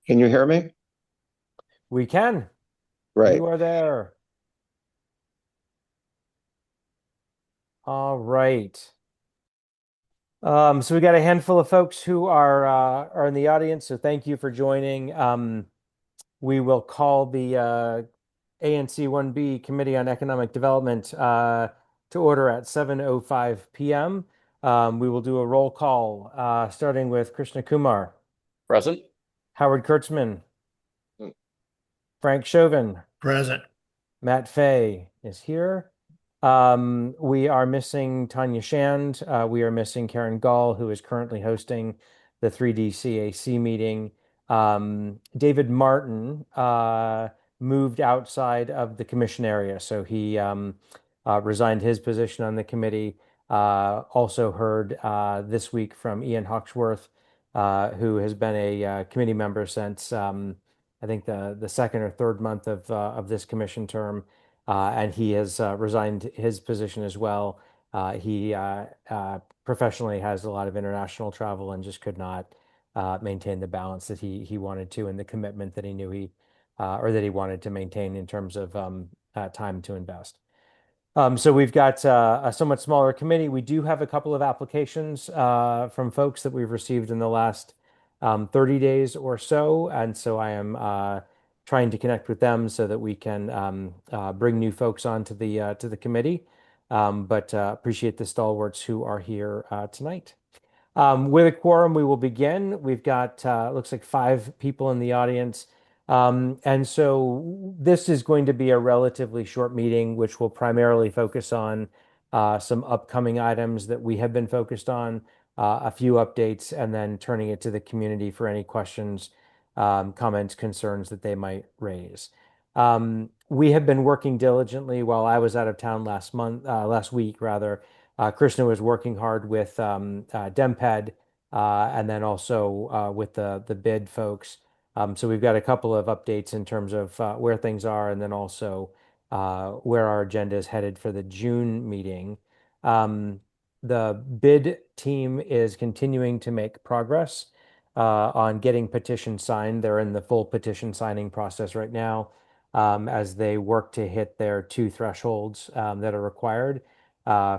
Can Can you hear me? We can. Right. You are there. All right. So we got a handful of folks who are in the audience, so thank you for joining. We will call the ANC 1B Committee on Economic Development to order at 7:05 p.m. We will do a roll call, starting with Krishna Kumar, Present? Howard Kurtzman, Frank Chauvin, Present. Matt Fay is here. We are missing Tanya Shand. We are missing Karen Gall, who is currently hosting the 3D CAC meeting. David Martin moved outside of the commission area, so he resigned his position on the committee. Also heard this week from Ian Hawksworth, who has been a committee member since I think the second or third month of this commission term, and he has resigned his position as well. He professionally has a lot of international travel and just could not maintain the balance that he wanted to, and the commitment that he knew he or that he wanted to maintain in terms of time to invest. So we've got a somewhat smaller committee. We do have a couple of applications from folks that we've received in the last 30 days or so. And so I am trying to connect with them so that we can bring new folks onto the committee. But appreciate the stalwarts who are here tonight. With a quorum, we will begin. We've got, looks like 5 people in the audience. And so this is going to be a relatively short meeting, which will primarily focus on some upcoming items that we have been focused on, a few updates, and then turning it to the community for any questions, comments, concerns that they might raise. We have been working diligently while I was out of town last week rather. Krishna was working hard with DemPed and then also with the bid folks. So we've got a couple of updates in terms of where things are, and then also where our agenda is headed for the June meeting. Um, the bid team is continuing to make progress on getting petitions signed. They're in the full petition signing process right now, as they work to hit their 2 thresholds that are required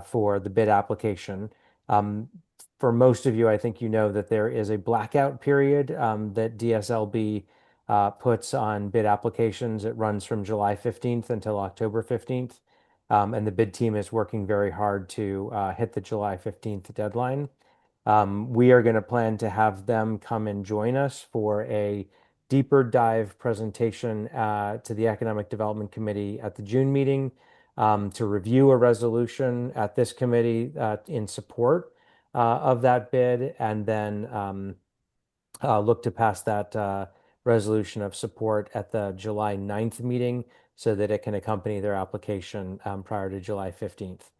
for the bid application. Um, for most of you, I think you know that there is a blackout period that DSLB puts on bid applications. It runs from July 15th until October 15th. And the bid team is working very hard to hit the July 15th deadline. We are going to plan to have them come and join us for a deeper dive presentation to the Economic Development Committee at the June meeting, to review a resolution at this committee in support of that bid, and then look to pass that resolution of support at the July 9th meeting so that it can accompany their application prior to July 15th.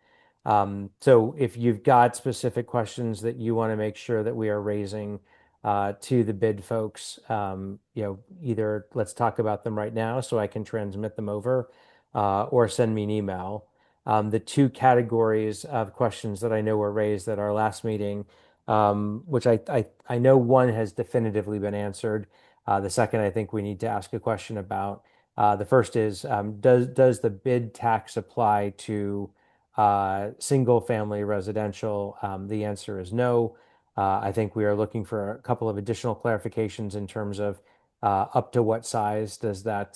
So if you've got specific questions that you want to make sure that we are raising to the bid folks, either let's talk about them right now so I can transmit them over, or send me an email. The 2 categories of questions that I know were raised at our last meeting, which I know one has definitively been answered. The second, I think we need to ask a question about. The first is, does the bid tax apply to single family residential? The answer is no. I think we are looking for a couple of additional clarifications in terms of up to what size does that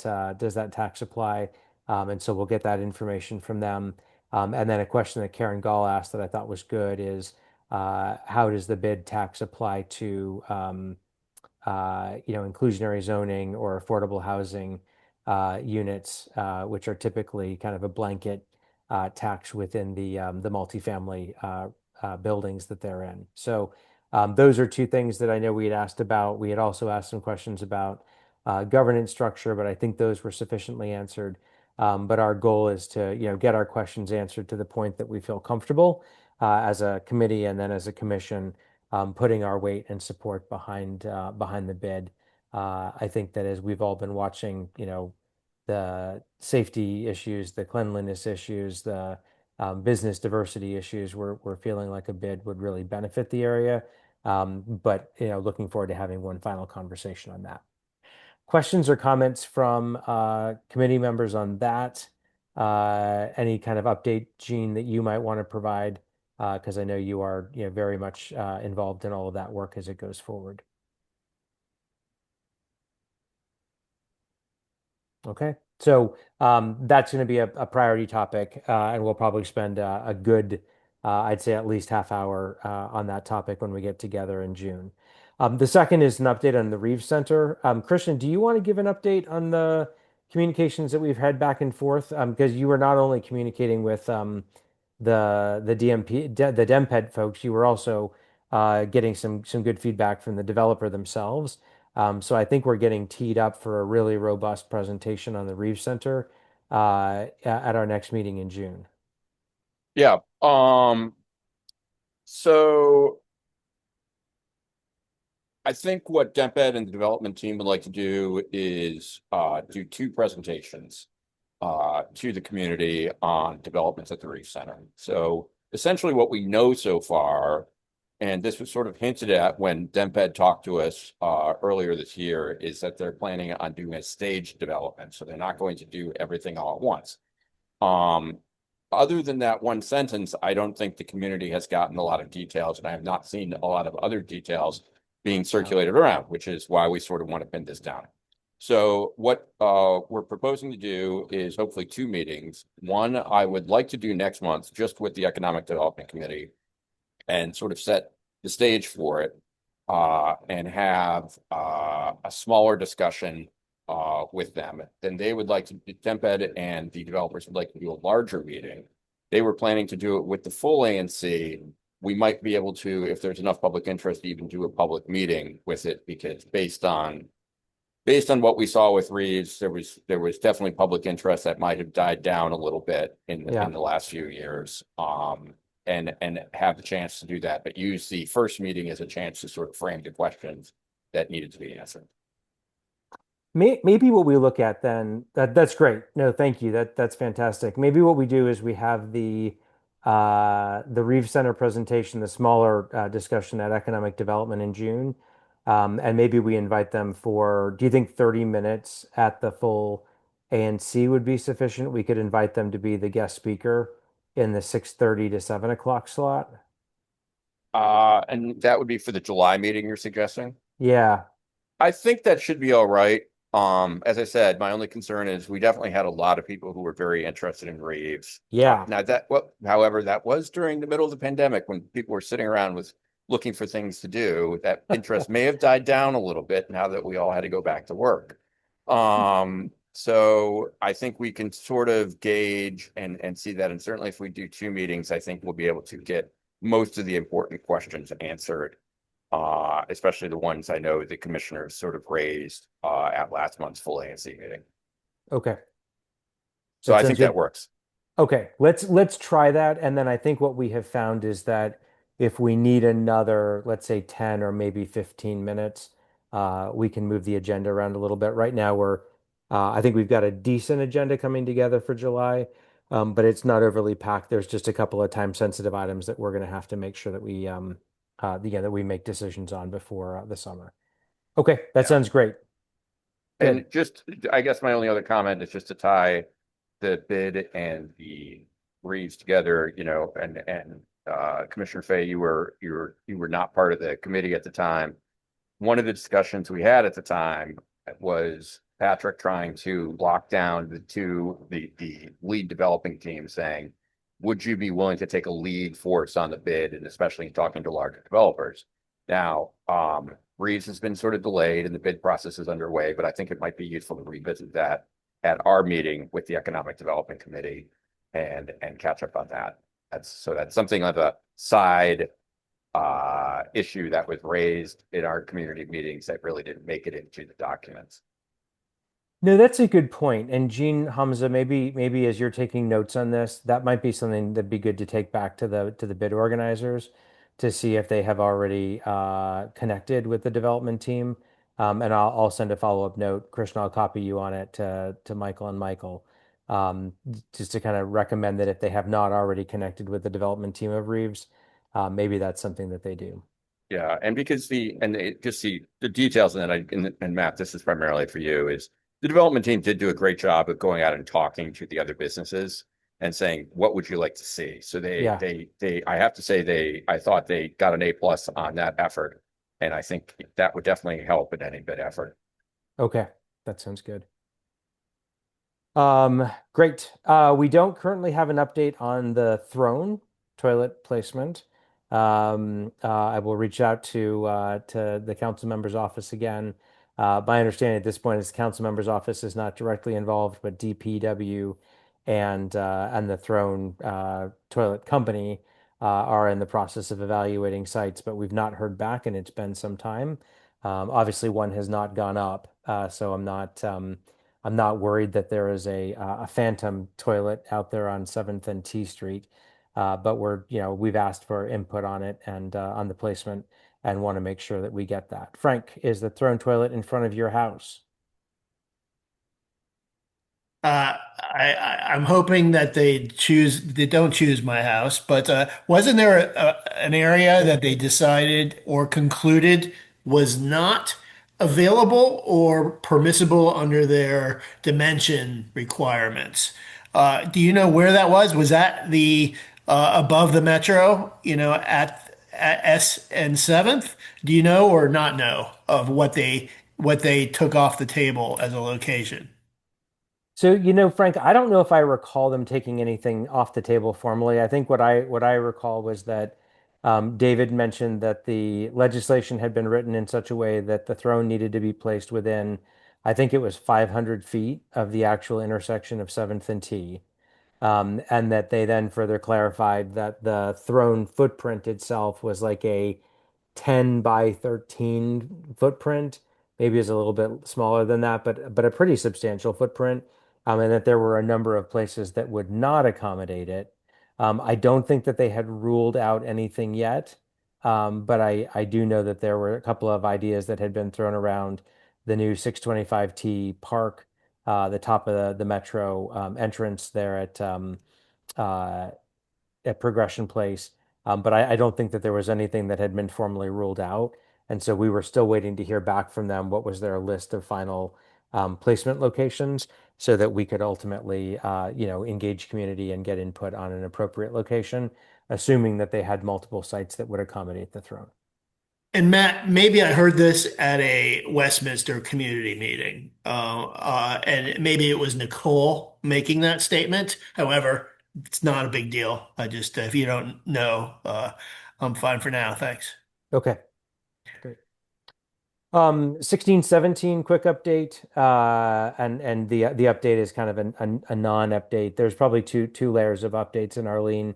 tax apply? And so we'll get that information from them. And then a question that Karen Gall asked that I thought was good is, how does the bid tax apply to inclusionary zoning or affordable housing units, which are typically kind of a blanket tax within the multifamily buildings that they're in. So those are 2 things that I know we had asked about. We had also asked some questions about governance structure, but I think those were sufficiently answered. But our goal is to, get our questions answered to the point that we feel comfortable as a committee and then as a commission, putting our weight and support behind the bid. I think that as we've all been watching, the safety issues, the cleanliness issues, the business diversity issues, we're feeling like a bid would really benefit the area. But looking forward to having one final conversation on that. Questions or comments from committee members on that? Any kind of update, Gene, that you might want to provide? Because I know you are, very much involved in all of that work as it goes forward. Okay. So that's going to be a priority topic, and we'll probably spend a good, I'd say at least half hour on that topic when we get together in June. The second is an update on the Reeves Center. Christian, do you want to give an update on the communications that we've had back and forth? Because you were not only communicating with the the DemPed folks, you were also getting some good feedback from the developer themselves. So I think we're getting teed up for a really robust presentation on the Reeves Center at our next meeting in June. Yeah. So I think what DempEd and the development team would like to do is do two presentations to the community on developments at the Reef Center. So essentially what we know so far, and this was sort of hinted at when DempEd talked to us earlier this year, is that they're planning on doing a staged development. So they're not going to do everything all at once. Um, Other than that one sentence, I don't think the community has gotten a lot of details, and I have not seen a lot of other details being circulated around, which is why we sort of want to pin this down. So what we're proposing to do is hopefully two meetings. One, I would like to do next month just with the Economic Development Committee and sort of set the stage for it and have a smaller discussion with them. Then they would like to, DempEd and the developers would like to do a larger meeting. They were planning to do it with the full ANC. We might be able to, if there's enough public interest, even do a public meeting with it because based on what we saw with Reeves, there was definitely public interest that might have died down a little bit Yeah. in the last few years. And have the chance to do that, but use the first meeting as a chance to sort of frame the questions that needed to be answered. Maybe what we look at then, that's great. No, thank you. That's fantastic. Maybe what we do is we have the Reeves Center presentation, the smaller discussion at economic development in June. And maybe we invite them for, do you think 30 minutes at the full ANC would be sufficient? We could invite them to be the guest speaker in the 6:30 to 7 o'clock slot. And that would be for the July meeting you're suggesting? Yeah. I think that should be all right. As I said, my only concern is we definitely had a lot of people who were very interested in Reeves. Yeah. Now that, well, however, that was during the middle of the pandemic when people were sitting around with looking for things to do. That interest may have died down a little bit now that we all had to go back to work. So I think we can sort of gauge and see that. And certainly if we do two meetings, I think we'll be able to get most of the important questions answered especially the ones I know the commissioners sort of raised at last month's full ANC meeting. Okay. So That I sounds think that good. works. Okay, let's try that. And then I think what we have found is that if we need another, let's say 10 or maybe 15 minutes, we can move the agenda around a little bit. Right now I think we've got a decent agenda coming together for July, but it's not overly packed. There's just a couple of time sensitive items that we're going to have to make sure that that we make decisions on before the summer. Okay, that Yeah. sounds great. Good. And just, I guess my only other comment is just to tie the bid and the reads together, and Commissioner Fay, you were not part of the committee at the time. One of the discussions we had at the time was Patrick trying to lock down the lead developing team saying, would you be willing to take a lead force on the bid and especially talking to larger developers? Now, Reeves has been sort of delayed and the bid process is underway, but I think it might be useful to revisit that at our meeting with the Economic Development Committee and catch up on that. That's something of a side issue that was raised in our community meetings that really didn't make it into the documents. No, that's a good point. And Gene Hamza, maybe as you're taking notes on this, that might be something that'd be good to take back to the bid organizers to see if they have already connected with the development team. And I'll send a follow-up note. Krishna, I'll copy you on it to Michael and Michael. just to kind of recommend that if they have not already connected with the development team of Reeves, maybe that's something that they do. Yeah, and because just the details in that, and Matt, this is primarily for you, is the development team did do a great job of going out and talking to the other businesses and saying, what would you like to see? So Yeah. I have to say I thought they got an A+ on that effort, and I think that would definitely help in any bid effort. Okay. That sounds good. Great. We don't currently have an update on the throne toilet placement. I will reach out to the council member's office again. My understanding at this point is the council member's office is not directly involved, but DPW and the throne toilet company are in the process of evaluating sites, but we've not heard back, and it's been some time. Obviously, one has not gone up, so I'm not worried that there is a phantom toilet out there on 7th and T Street. But we've asked for input on it and on the placement and want to make sure that we get that. Frank, is the throne toilet in front of your house? I'm hoping that they don't choose my house, but wasn't there an area that they decided or concluded was not available or permissible under their dimension requirements? Do you know where that was? Was that the above the metro, at S and 7th? Do you know or not know of what they took off the table as a location? So, Frank, I don't know if I recall them taking anything off the table formally. I think what I recall was that David mentioned that the legislation had been written in such a way that the throne needed to be placed within, I think it was 500 feet of the actual intersection of 7th and T. And that they then further clarified that the throne footprint itself was like a 10 by 13 footprint. Maybe it's a little bit smaller than that, but a pretty substantial footprint. And that there were a number of places that would not accommodate it. I don't think that they had ruled out anything yet, but I do know that there were a couple of ideas that had been thrown around the new 625T park, the top of the metro entrance there uh, at Progression Place. But I don't think that there was anything that had been formally ruled out. And so we were still waiting to hear back from them what was their list of final placement locations so that we could ultimately, engage community and get input on an appropriate location, assuming that they had multiple sites that would accommodate the throne. And Matt, maybe I heard this at a Westminster community meeting, and maybe it was Nicole making that statement. However, it's not a big deal. If you don't know, I'm fine for now. Thanks. Okay, great. 1617 quick update. And the update is kind of a non-update. There's probably two layers of updates in Arlene.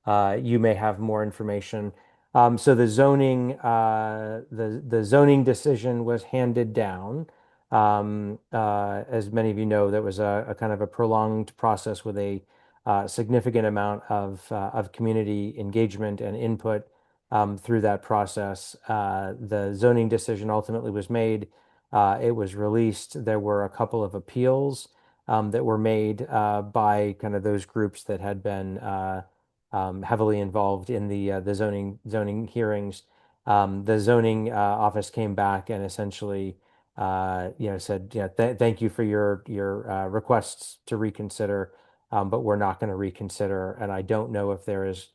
You may have more information. So the zoning decision was handed down. As many of you know, there was a kind of a prolonged process with a significant amount of community engagement and input through that process. The zoning decision ultimately was made. It was released. There were a couple of appeals that were made by kind of those groups that had been heavily involved in the zoning hearings. The zoning office came back and essentially, said, thank you for your requests to reconsider, but we're not going to reconsider. And I don't know if there is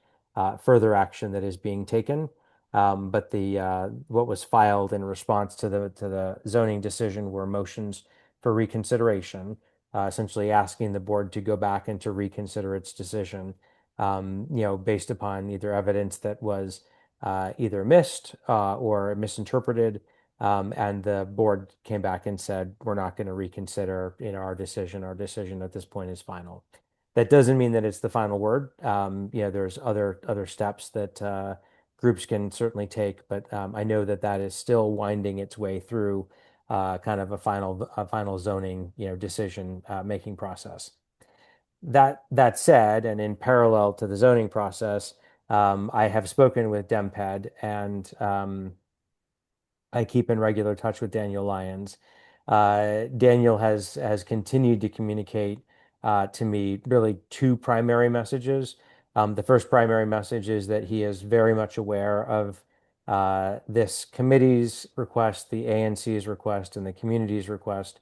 further action that is being taken. But the what was filed in response to the zoning decision were motions for reconsideration, essentially asking the board to go back and to reconsider its decision, based upon either evidence that was either missed or misinterpreted. And the board came back and said, we're not going to reconsider, our decision. Our decision at this point is final. That doesn't mean that it's the final word. There's other steps that groups can certainly take, but I know that that is still winding its way through kind of a final zoning decision making process. That said, and in parallel to the zoning process, I have spoken with DemPed and I keep in regular touch with Daniel Lyons. Daniel has continued to communicate to me really two primary messages. The first primary message is that he is very much aware of this committee's request, the ANC's request, and the community's request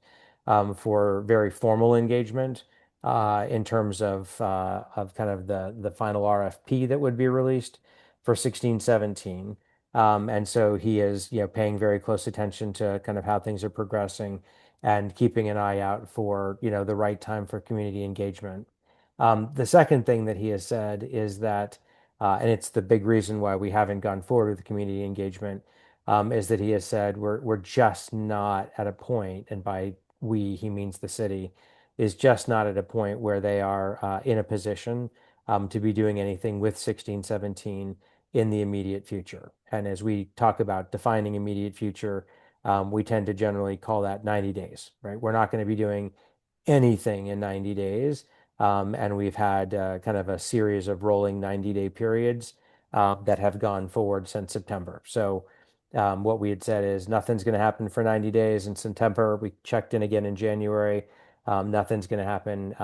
for very formal engagement in terms of kind of the final RFP that would be released for 1617. And so he is, paying very close attention to kind of how things are progressing and keeping an eye out for, the right time for community engagement. The second thing that he has said is that, and it's the big reason why we haven't gone forward with community engagement, is that he has said we're just not at a point, and by we, he means the city, is just not at a point where they are in a position to be doing anything with 1617 in the immediate future. And as we talk about defining immediate future, we tend to generally call that 90 days, right? We're not going to be doing anything in 90 days. And we've had kind of a series of rolling 90-day periods that have gone forward since September. So what we had said is nothing's going to happen for 90 days in September. We checked in again in January. Nothing's going to happen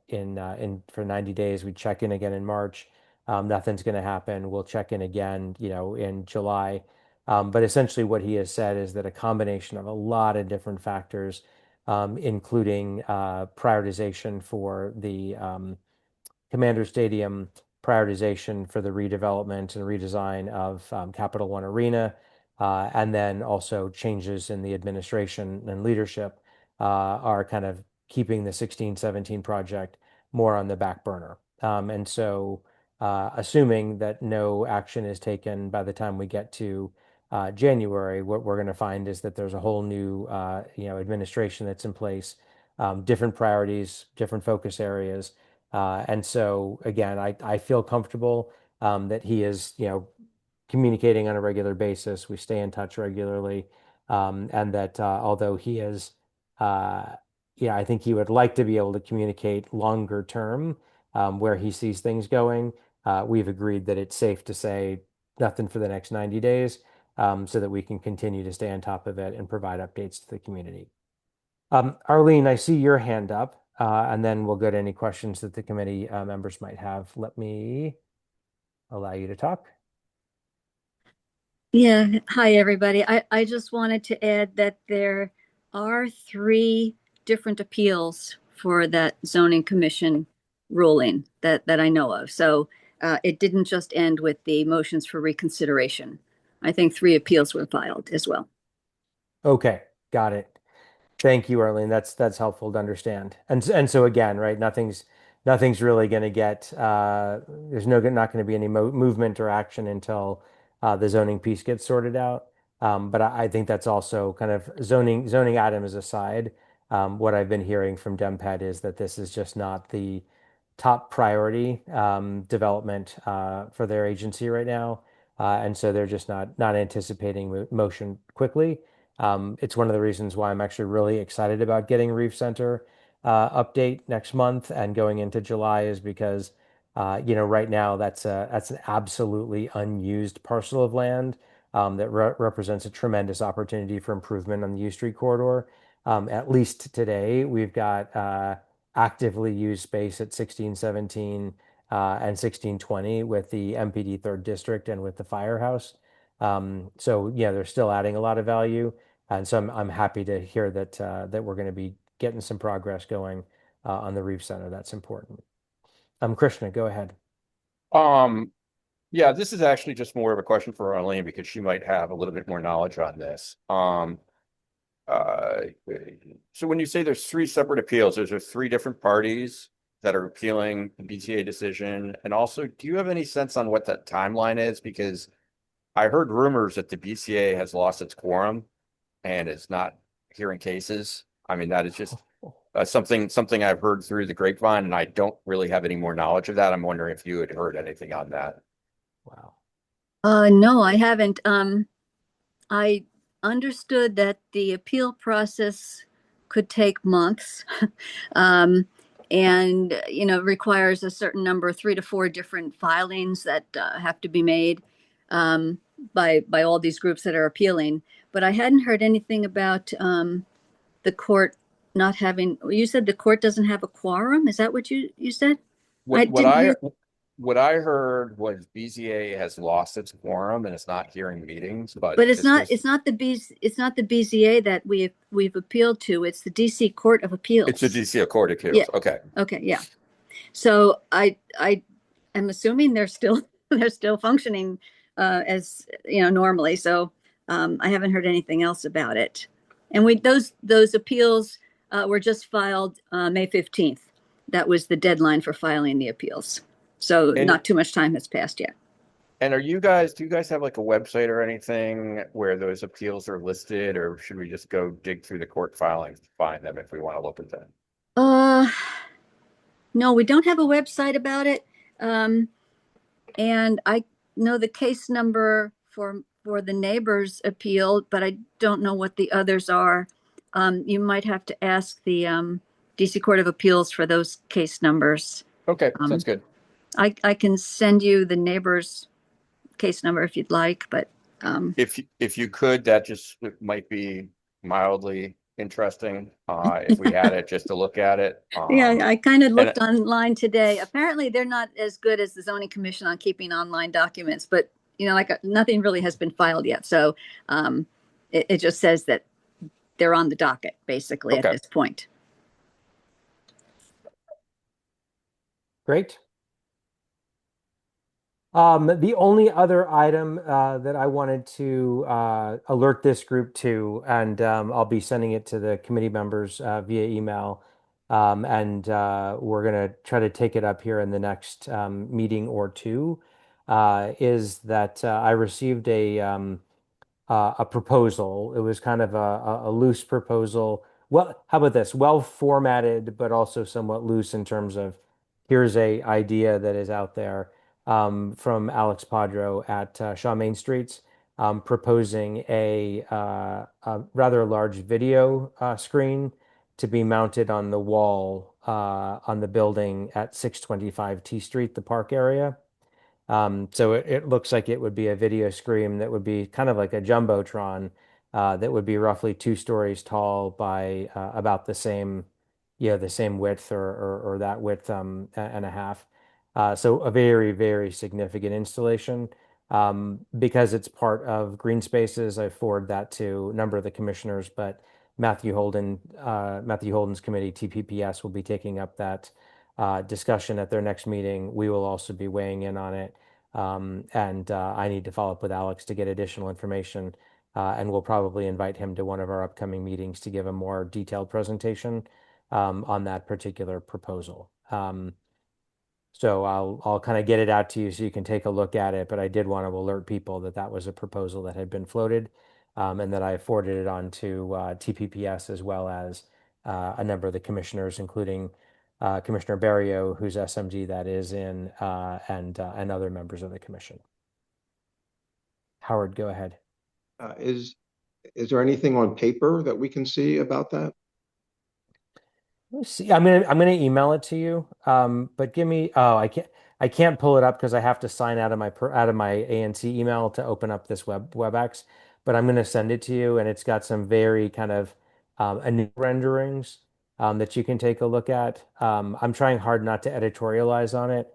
in for 90 days. We check in again in March. Nothing's going to happen. We'll check in again, in July. But essentially, what he has said is that a combination of a lot of different factors, including prioritization for the Commander Stadium, prioritization for the redevelopment and redesign of Capital One Arena, and then also changes in the administration and leadership are kind of keeping the 1617 project more on the back burner. And so, assuming that no action is taken by the time we get to January, what we're going to find is that there's a whole new, administration that's in place, different priorities, different focus areas. And so again, I feel comfortable that he is, communicating on a regular basis. We stay in touch regularly, and that although he is, uh, yeah, I think he would like to be able to communicate longer term where he sees things going. We've agreed that it's safe to say nothing for the next 90 days, so that we can continue to stay on top of it and provide updates to the community. Arlene, I see your hand up, and then we'll go to any questions that the committee members might have. Let me allow you to talk. Yeah, hi everybody. I just wanted to add that there are three different appeals for that zoning commission ruling that I know of. So it didn't just end with the motions for reconsideration. I think three appeals were filed as well. Okay, got it. Thank you, Arlene. That's helpful to understand. And so again, right, nothing's really going to get there's not going to be any mo movement or action until the zoning piece gets sorted out. But I think that's also kind of zoning items aside. What I've been hearing from DemPed is that this is just not the top priority development for their agency right now, and so they're just not anticipating motion quickly. It's one of the reasons why I'm actually really excited about getting Reef Center update next month and going into July is because right now that's an absolutely unused parcel of land that represents a tremendous opportunity for improvement on the U Street corridor. At least today, we've got actively used space at 1617 and 1620 with the MPD third district and with the firehouse. So yeah, they're still adding a lot of value. And so I'm happy to hear that we're going to be getting some progress going on the Reef Center. That's important. Krishna, go ahead. Um, yeah, this is actually just more of a question for Arlene because she might have a little bit more knowledge on this. Uh, so when you say there's three separate appeals, there's three different parties that are appealing the BTA decision. And also, do you have any sense on what that timeline is? Because I heard rumors that the BCA has lost its quorum and is not hearing cases. I mean, that is just something I've heard through the grapevine, and I don't really have any more knowledge of that. I'm wondering if you had heard anything on that. Wow. No, I haven't. I understood that the appeal process could take months, um, and requires a certain number, 3 to 4 different filings that have to be made um, by all these groups that are appealing. But I hadn't heard anything about the court not having, you said the court doesn't have a quorum? Is that what you said? I What what didn't I hear, what I heard was BZA has lost its quorum and it's not hearing meetings, but but it's this not, was it's not the BZA that we've appealed to. It's the DC Court of it's a Appeals. DC Court of Yeah. Appeals. Okay. Okay. Yeah. So I am assuming they're still they're still functioning as normally. So I haven't heard anything else about it. And we those appeals were just filed May 15th. That was the deadline for filing the appeals. So And not too much time has passed yet. and do you guys have like a website or anything where those appeals are listed, or should we just go dig through the court filings to find them if we want to look at that? Uh, no, we don't have a website about it. Um, And I know the case number for the neighbor's appeal, but I don't know what the others are. You might have to ask the DC Court of Appeals for those case numbers. Okay, sounds Um, good. I can send you the neighbor's case number if you'd like, but If you could, that just might be mildly interesting, if we had it just to look at it. yeah, I kind of And looked online today. Apparently, they're not as good as the zoning commission on keeping online documents, but like nothing really has been filed yet. So it just says that they're on the docket basically at okay, this point. Great. The only other item that I wanted to alert this group to, and I'll be sending it to the committee members via email, and we're going to try to take it up here in the next meeting or two, is that I received a proposal. It was kind of a loose proposal. Well, how about this? Well formatted, but also somewhat loose in terms of here's a idea that is out there from Alex Padro at Shaw Main Streets, proposing a rather large video screen to be mounted on the wall on the building at 625 T Street, the park area. So it looks like it would be a video screen that would be kind of like a jumbotron that would be roughly 2 stories tall by about the same, the same width or that width and a half. So a very, very significant installation. Because it's part of green spaces, I forward that to a number of the commissioners, but Matthew Holden's committee, TPPS, will be taking up that discussion at their next meeting. We will also be weighing in on it. And I need to follow up with Alex to get additional information. And we'll probably invite him to one of our upcoming meetings to give a more detailed presentation on that particular proposal. So I'll kind of get it out to you so you can take a look at it. But I did want to alert people that that was a proposal that had been floated, and that I forwarded it on to TPPS as well as a number of the commissioners, including Commissioner Barrio, whose SMG that is in, and other members of the commission. Howard, go ahead. Is there anything on paper that we can see about that? Let's see. I'm gonna email it to you. But give me. Oh, I can't pull it up because I have to sign out of my ANC email to open up this WebEx. But I'm gonna send it to you, and it's got some very kind of new renderings that you can take a look at. I'm trying hard not to editorialize on it,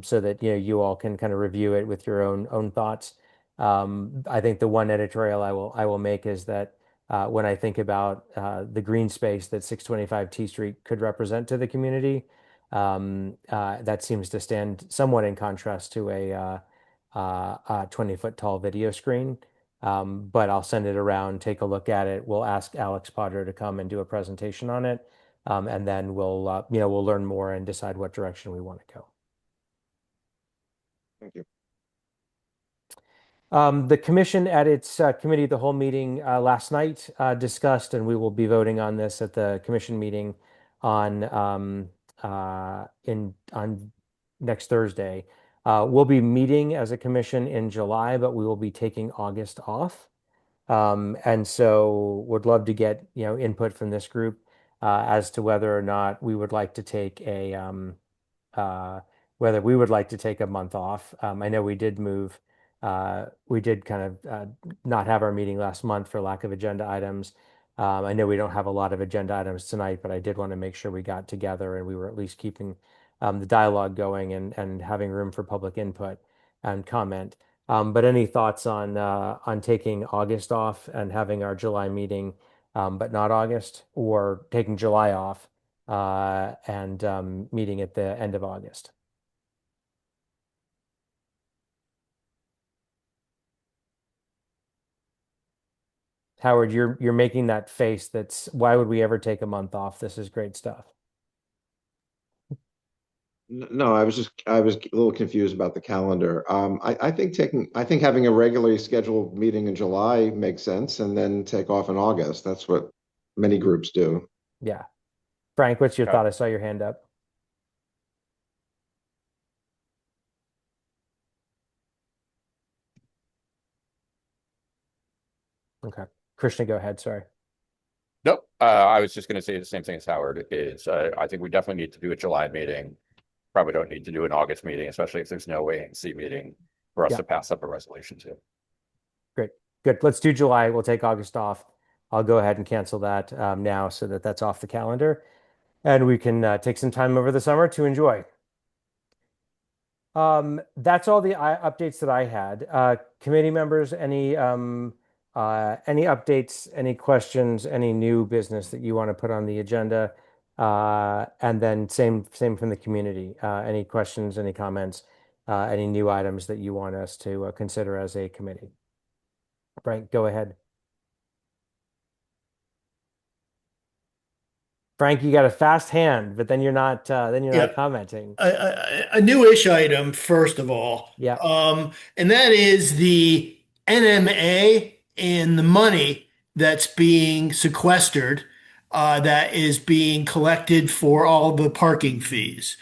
so that you all can kind of review it with your own thoughts. I think the one editorial I will make is that when I think about the green space that 625 T Street could represent to the community. That seems to stand somewhat in contrast to a 20-foot tall video screen. But I'll send it around, take a look at it. We'll ask Alex Potter to come and do a presentation on it. And then we'll learn more and decide what direction we want to go. Thank you. The commission at its committee of the whole meeting last night discussed, and we will be voting on this at the commission meeting on on next Thursday. We'll be meeting as a commission in July, but we will be taking August off. And so would love to get input from this group as to whether or not we would like to take uh, a month off. I know we did kind of not have our meeting last month for lack of agenda items. I know we don't have a lot of agenda items tonight, but I did want to make sure we got together and we were at least keeping the dialogue going and having room for public input and comment. But any thoughts on taking August off and having our July meeting, but not August, or taking July off and meeting at the end of August? Howard, you're making that face that's why would we ever take a month off? This is great stuff. No, I was a little confused about the calendar. I think having a regularly scheduled meeting in July makes sense, and then take off in August. That's what many groups do. Yeah. Frank, what's your Okay. thought? I saw your hand up. Okay. Krishna, go ahead. Sorry. Nope. I was just going to say the same thing as Howard is. I think we definitely need to do a July meeting. Probably don't need to do an August meeting, especially if there's no ANC meeting for us Yeah. to pass up a resolution to. Great. Good. Let's do July. We'll take August off. I'll go ahead and cancel that now so that that's off the calendar. And we can take some time over the summer to enjoy. That's all the updates that I had. Committee members, any updates, any questions, any new business that you want to put on the agenda? And then same from the community. Any questions, any comments, any new items that you want us to consider as a committee? Frank, go ahead. Frank, you got a fast hand, but then you're Yeah, not commenting. a newish item, first of all, Yeah. and that is the NMA and the money that's being sequestered, that is being collected for all the parking fees.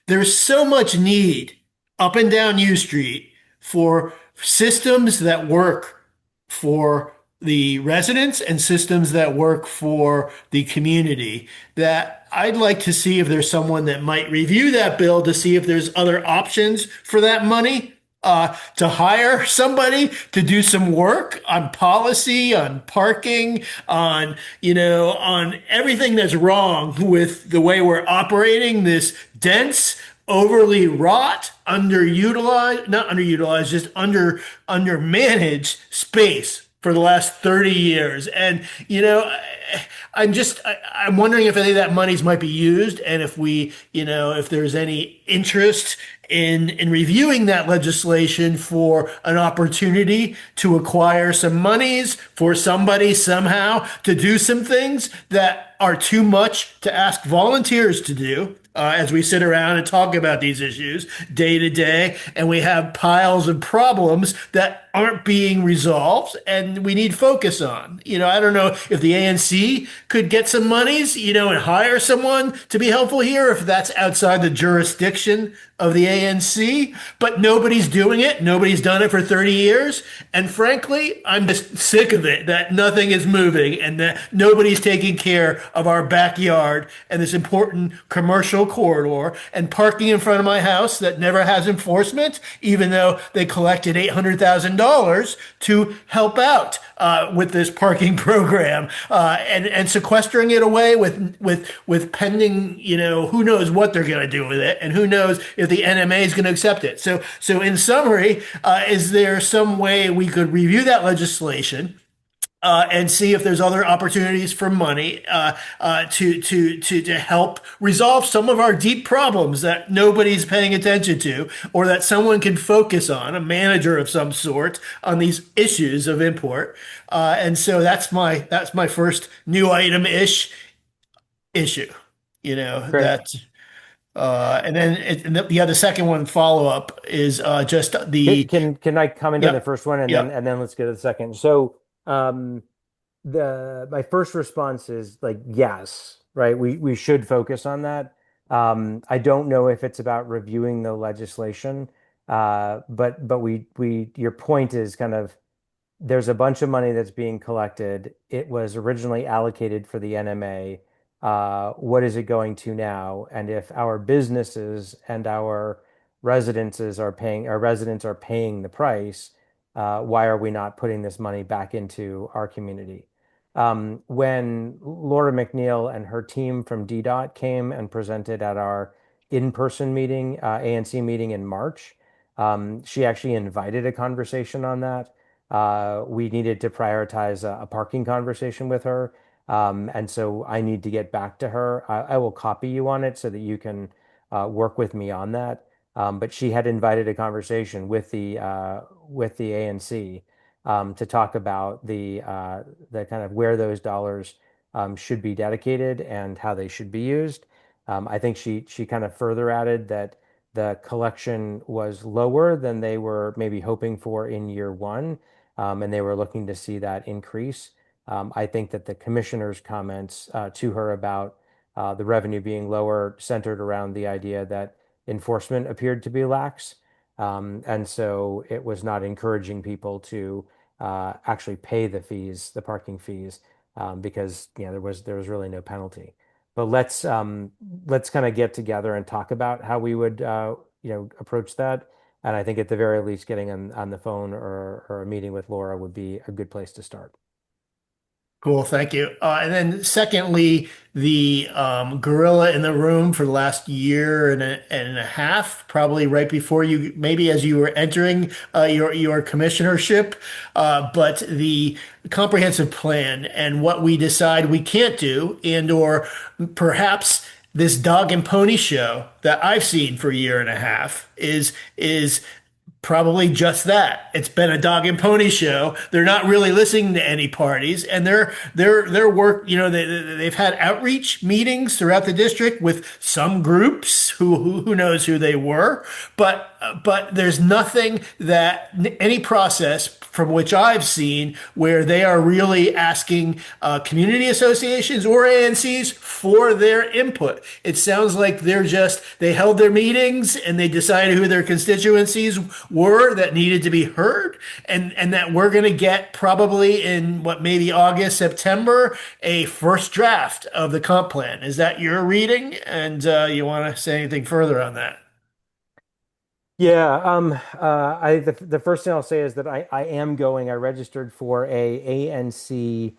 There's so much need up and down U Street for systems that work for the residents and systems that work for the community that I'd like to see if there's someone that might review that bill to see if there's other options for that money, to hire somebody to do some work on policy, on parking, on, on everything that's wrong with the way we're operating this dense, overly wrought, underutilized, not underutilized, just undermanaged space for the last 30 years. And, I'm wondering if any of that monies might be used and if if there's any interest in reviewing that legislation for an opportunity to acquire some monies for somebody somehow to do some things that are too much to ask volunteers to do. As we sit around and talk about these issues day to day, and we have piles of problems that aren't being resolved and we need focus on. I don't know if the ANC could get some monies, and hire someone to be helpful here, if that's outside the jurisdiction of the ANC, but nobody's doing it. Nobody's done it for 30 years. And frankly, I'm just sick of it that nothing is moving and that nobody's taking care of our backyard and this important commercial corridor and parking in front of my house that never has enforcement, even though they collected $800,000 to help out with this parking program, and sequestering it away with pending, who knows what they're going to do with it, and who knows if the NMA is going to accept it. So in summary, is there some way we could review that legislation? And see if there's other opportunities for money, to help resolve some of our deep problems that nobody's paying attention to, or that someone can focus on, a manager of some sort, on these issues of import. And so that's my first new item-ish issue. Great. And then the other second one follow up is just the Can I comment on the yep, first one yep. and then let's go to the second? So the my first response is like yes, right? We should focus on that. I don't know if it's about reviewing the legislation, but we your point is kind of there's a bunch of money that's being collected. It was originally allocated for the NMA. What is it going to now? And if our businesses and our residents are paying the price, why are we not putting this money back into our community? When Laura McNeil and her team from DDOT came and presented at our in-person meeting, ANC meeting in March, she actually invited a conversation on that. We needed to prioritize a parking conversation with her. And so I need to get back to her. I will copy you on it so that you can work with me on that. But she had invited a conversation with the ANC to talk about the kind of where those dollars should be dedicated and how they should be used. I think she kind of further added that the collection was lower than they were maybe hoping for in year one, and they were looking to see that increase. I think that the commissioner's comments to her about the revenue being lower centered around the idea that enforcement appeared to be lax. And so it was not encouraging people to actually pay the fees, the parking fees, because there was really no penalty. But let's kind of get together and talk about how we would approach that. And I think at the very least, getting on the phone or a meeting with Laura would be a good place to start. Cool, thank you. And then secondly, the gorilla in the room for the last year and a half, probably right before you, maybe as you were entering your commissionership, but the comprehensive plan and what we decide we can't do, and or perhaps this dog and pony show that I've seen for a year and a half is probably just that. It's been a dog and pony show. They're not really listening to any parties, and their work. They've had outreach meetings throughout the district with some groups who knows who they were, but there's nothing that any process from which I've seen where they are really asking community associations or ANCs for their input. It sounds like they held their meetings and they decided who their constituencies were that needed to be heard, and that we're going to get probably in what maybe August, September, a first draft of the comp plan. Is that your reading? And you want to say anything further on that? Yeah, the first thing I'll say is that I am going. I registered for an ANC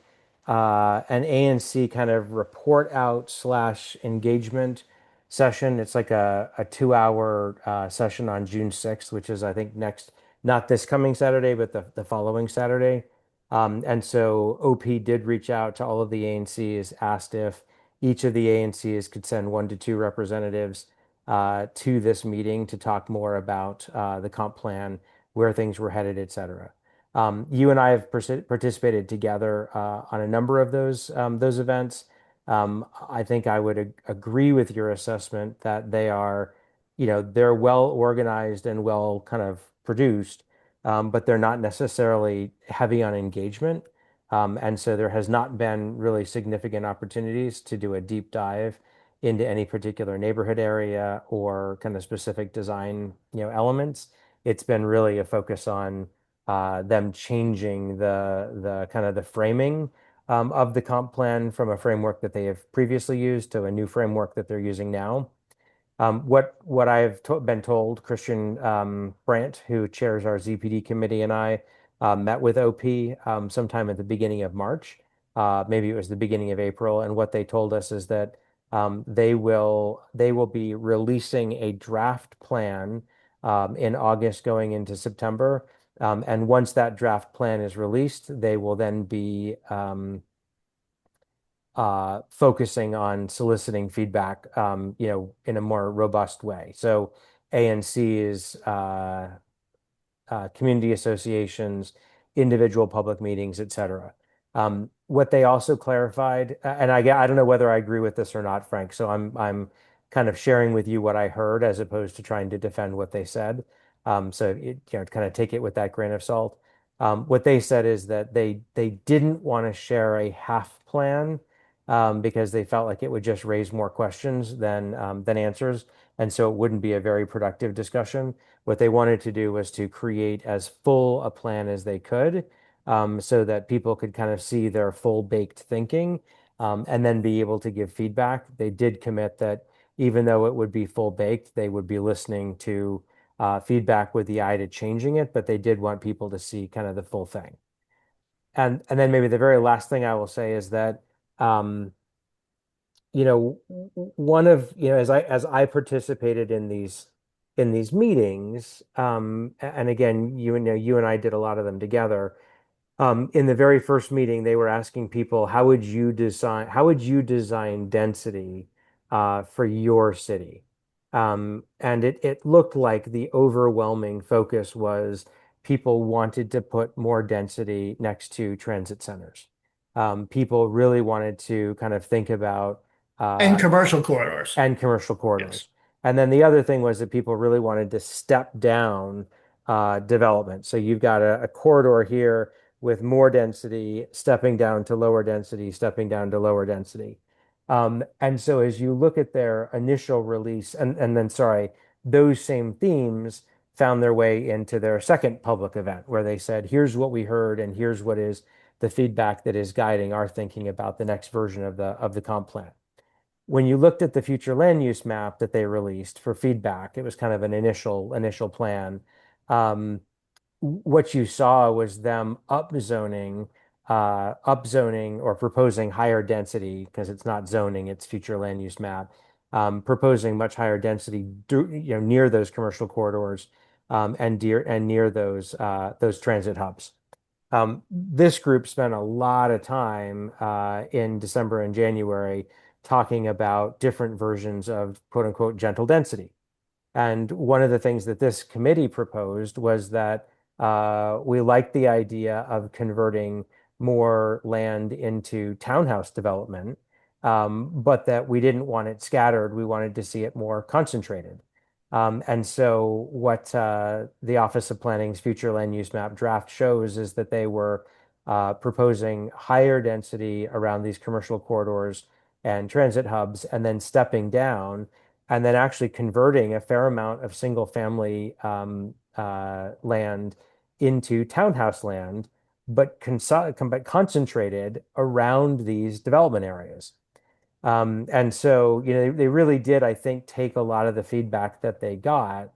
kind of report out slash engagement session. It's like a 2 hour session on June 6th, which is I think next, not this coming Saturday, but the following Saturday. And so OP did reach out to all of the ANCs, asked if each of the ANCs could send 1 to 2 representatives to this meeting to talk more about the comp plan, where things were headed, et cetera. You and I have participated together on a number of those events. I think I would agree with your assessment that they're well organized and well kind of produced, but they're not necessarily heavy on engagement. And so there has not been really significant opportunities to do a deep dive into any particular neighborhood area or kind of specific design, elements. It's been really a focus on them changing the kind of the framing of the comp plan from a framework that they have previously used to a new framework that they're using now. What I've been told, Christian Brandt, who chairs our ZPD committee, and I met with OP sometime at the beginning of March. Maybe it was the beginning of April. And what they told us is that they will be releasing a draft plan in August going into September. And once that draft plan is released, they will then be focusing on soliciting feedback, in a more robust way. So ANC is community associations, individual public meetings, et cetera. What they also clarified, and I don't know whether I agree with this or not, Frank. So I'm kind of sharing with you what I heard as opposed to trying to defend what they said. Kind of take it with that grain of salt. What they said is that they didn't want to share a half plan because they felt like it would just raise more questions than answers, and so it wouldn't be a very productive discussion. What they wanted to do was to create as full a plan as they could, so that people could kind of see their full baked thinking, and then be able to give feedback. They did commit that even though it would be full baked, they would be listening to feedback with the eye to changing it, but they did want people to see kind of the full thing. And then maybe the very last thing I will say is that um, one of, as I participated in these meetings, and again, you and I did a lot of them together. In the very first meeting, they were asking people, how would you design density for your city? And it looked like the overwhelming focus was people wanted to put more density next to transit centers. People really wanted to kind of think about And uh, commercial corridors. and commercial Yes. corridors. And then the other thing was that people really wanted to step down development. So you've got a corridor here with more density, stepping down to lower density, stepping down to lower density. And so as you look at their initial release, and then, sorry, those same themes found their way into their second public event where they said, here's what we heard, and here's what is the feedback that is guiding our thinking about the next version of the comp plan. When you looked at the future land use map that they released for feedback, it was kind of an initial plan. Um, what you saw was them upzoning or proposing higher density because it's not zoning, it's future land use map, proposing much higher density, near those commercial corridors, and near those transit hubs. This group spent a lot of time in December and January talking about different versions of quote unquote gentle density. And one of the things that this committee proposed was that we liked the idea of converting more land into townhouse development, but that we didn't want it scattered. We wanted to see it more concentrated. And so, what the Office of Planning's future land use map draft shows is that they were proposing higher density around these commercial corridors and transit hubs, and then stepping down and then actually converting a fair amount of single family land into townhouse land, but concentrated around these development areas. And so, they really did, I think, take a lot of the feedback that they got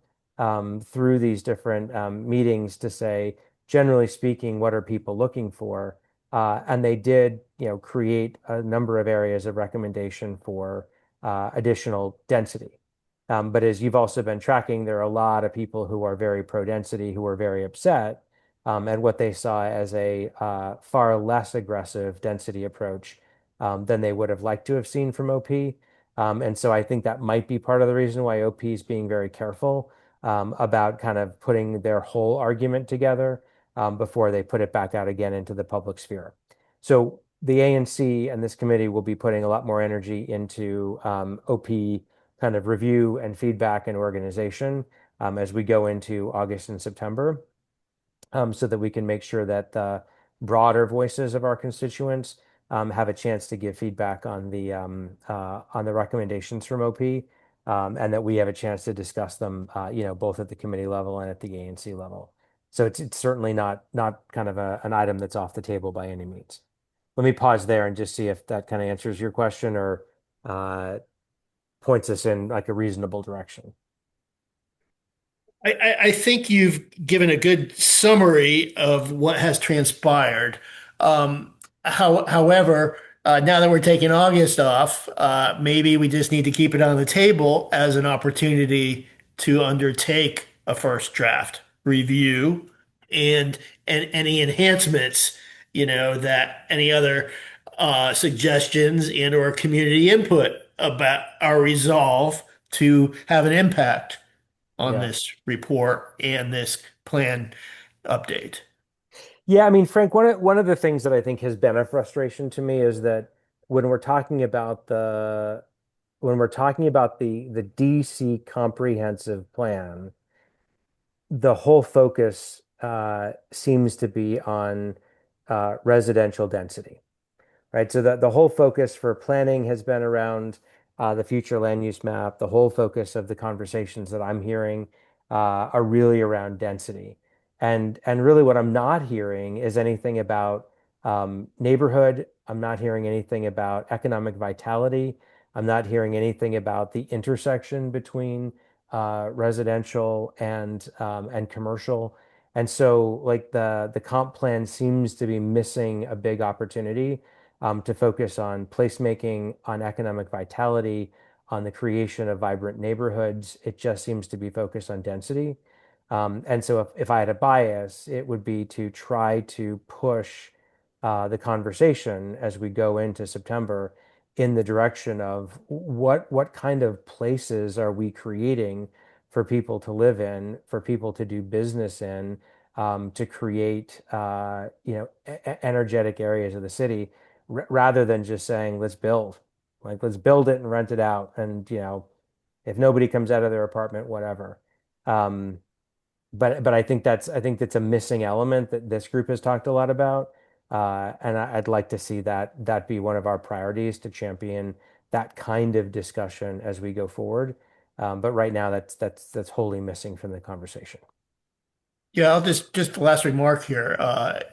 through these different meetings to say, generally speaking, what are people looking for? And they did, create a number of areas of recommendation for additional density. But as you've also been tracking, there are a lot of people who are very pro-density, who are very upset at what they saw as a far less aggressive density approach than they would have liked to have seen from OP. And so I think that might be part of the reason why OP is being very careful about kind of putting their whole argument together before they put it back out again into the public sphere. So the ANC and this committee will be putting a lot more energy into OP kind of review and feedback and organization as we go into August and September, so that we can make sure that the broader voices of our constituents have a chance to give feedback on the recommendations from OP, and that we have a chance to discuss them, both at the committee level and at the ANC level. So it's certainly not kind of an item that's off the table by any means. Let me pause there and just see if that kind of answers your question or uh, points us in like a reasonable direction. I think you've given a good summary of what has transpired. However, now that we're taking August off, maybe we just need to keep it on the table as an opportunity to undertake a first draft review and any enhancements, that any other suggestions and or community input about our resolve to have an impact on Yeah. this report and this plan update. Yeah, I mean, Frank, one of the things that I think has been a frustration to me is that when we're talking about the DC comprehensive plan, the whole focus seems to be on residential density, right? So the whole focus for planning has been around the future land use map. The whole focus of the conversations that I'm hearing are really around density. And really what I'm not hearing is anything about neighborhood. I'm not hearing anything about economic vitality. I'm not hearing anything about the intersection between residential and commercial. And so like the comp plan seems to be missing a big opportunity to focus on placemaking, on economic vitality, on the creation of vibrant neighborhoods. It just seems to be focused on density. And so if I had a bias, it would be to try to push the conversation as we go into September in the direction of what kind of places are we creating for people to live in, for people to do business in, to create energetic areas of the city, rather than just saying let's build, like let's build it and rent it out, and if nobody comes out of their apartment, whatever. Um, but I think that's a missing element that this group has talked a lot about. And I'd like to see that be one of our priorities to champion that kind of discussion as we go forward. But right now, that's wholly missing from the conversation. Yeah, I'll just the last remark here,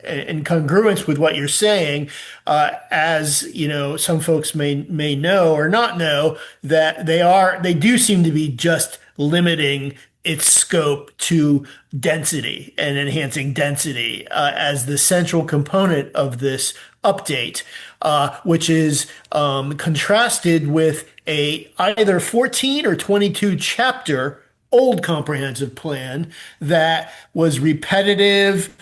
in congruence with what you're saying, as you know, some folks may know or not know that they do seem to be just limiting its scope to density and enhancing density as the central component of this update, which is contrasted with a either 14 or 22 chapter old comprehensive plan that was repetitive,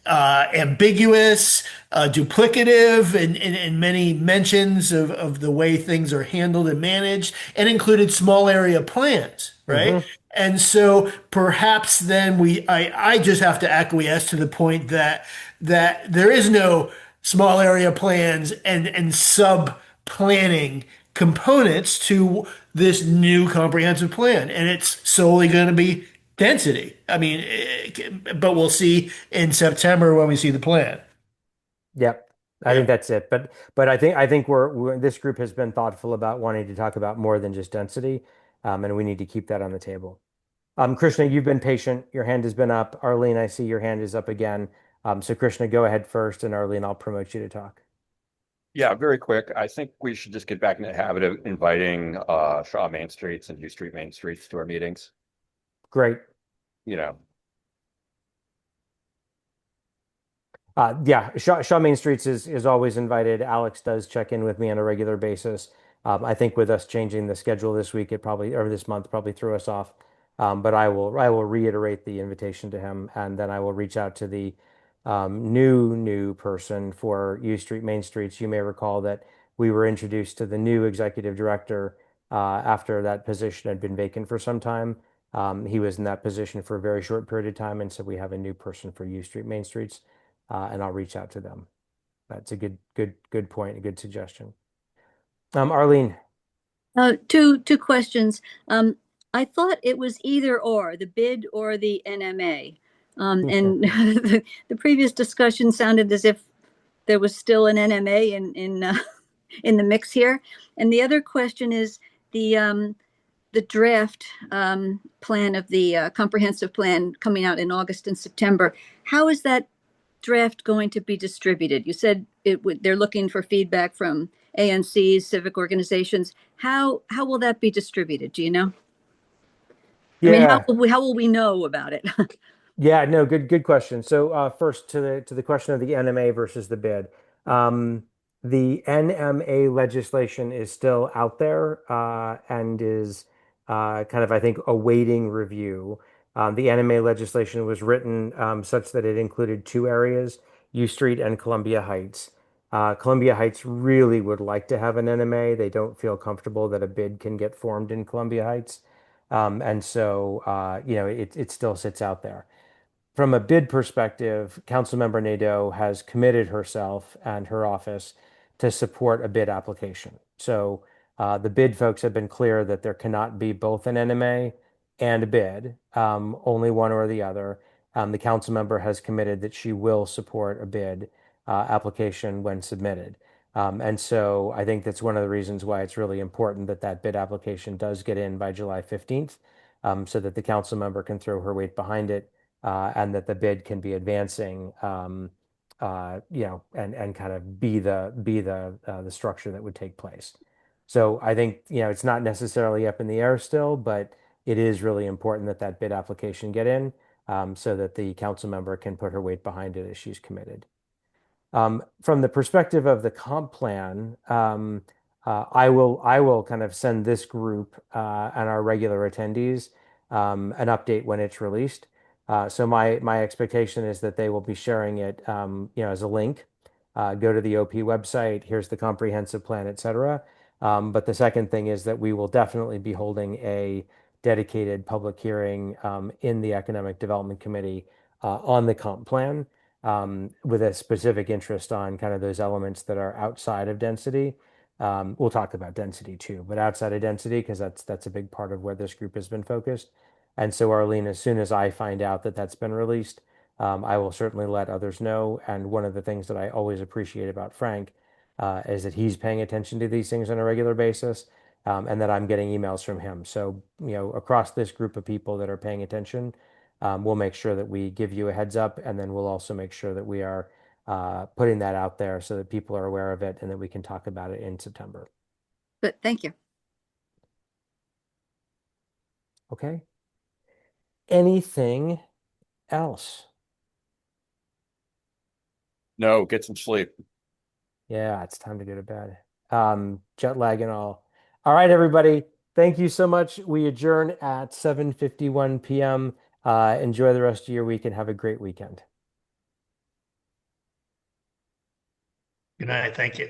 ambiguous, duplicative, and many mentions of the way things are handled and managed, and included small area plans, right? Hmm. And so perhaps then I just have to acquiesce to the point that there is no small area plans and sub planning components to this new comprehensive plan, and it's solely going to be density. I mean, but we'll see in September when we see the plan. Yep. I Yeah. think that's it. But I think this group has been thoughtful about wanting to talk about more than just density, and we need to keep that on the table. Krishna, you've been patient. Your hand has been up. Arlene, I see your hand is up again. So Krishna, go ahead first, and Arlene, I'll promote you to talk. Yeah, very quick. I think we should just get back in the habit of inviting Shaw Main Streets and U Street Main Streets to our meetings. Great. You know, Yeah, Shaw Main Streets is always invited. Alex does check in with me on a regular basis. I think with us changing the schedule this week, it probably or this month probably threw us off. But I will reiterate the invitation to him, and then I will reach out to the new person for U Street Main Streets. You may recall that we were introduced to the new executive director after that position had been vacant for some time. He was in that position for a very short period of time, and so we have a new person for U Street Main Streets, and I'll reach out to them. That's a good point, a good suggestion. Arlene. Two questions. I thought it was either or, the bid or the NMA. Okay. And the previous discussion sounded as if there was still an NMA in in the mix here. And the other question is the draft plan of the comprehensive plan coming out in August and September. How is that draft going to be distributed? You said they're looking for feedback from ANCs, civic organizations. How will that be distributed? Do you know? I mean, Yeah. how will we know about it? Yeah, no, good question. So first to the question of the NMA versus the bid. Um, the NMA legislation is still out there and is kind of, I think, awaiting review. The NMA legislation was written such that it included two areas, U Street and Columbia Heights. Columbia Heights really would like to have an NMA. They don't feel comfortable that a bid can get formed in Columbia Heights. And so, it still sits out there. From a bid perspective, Councilmember Nadeau has committed herself and her office to support a bid application. So the bid folks have been clear that there cannot be both an NMA and a bid, only one or the other. The council member has committed that she will support a bid application when submitted. And so I think that's one of the reasons why it's really important that that bid application does get in by July 15th, so that the council member can throw her weight behind it, and that the bid can be advancing, and kind of be the structure that would take place. So I think, it's not necessarily up in the air still, but it is really important that that bid application get in. so that the council member can put her weight behind it as she's committed. From the perspective of the comp plan, I will kind of send this group and our regular attendees an update when it's released. So my expectation is that they will be sharing it, as a link. Go to the OP website. Here's the comprehensive plan, et cetera. But the second thing is that we will definitely be holding a dedicated public hearing in the Economic Development Committee on the comp plan, with a specific interest on kind of those elements that are outside of density. We'll talk about density too, but outside of density, because that's a big part of where this group has been focused. And so, Arlene, as soon as I find out that that's been released, I will certainly let others know. And one of the things that I always appreciate about Frank is that he's paying attention to these things on a regular basis, and that I'm getting emails from him. So, across this group of people that are paying attention, we'll make sure that we give you a heads up, and then we'll also make sure that we are putting that out there so that people are aware of it and that we can talk about it in September. But thank you. Okay. Anything else? No, get some sleep. Yeah, it's time to go to bed. Jet lag and all. All right, everybody. Thank you so much. We adjourn at 7:51 p.m. Enjoy the rest of your week and have a great weekend. Good night. Thank you.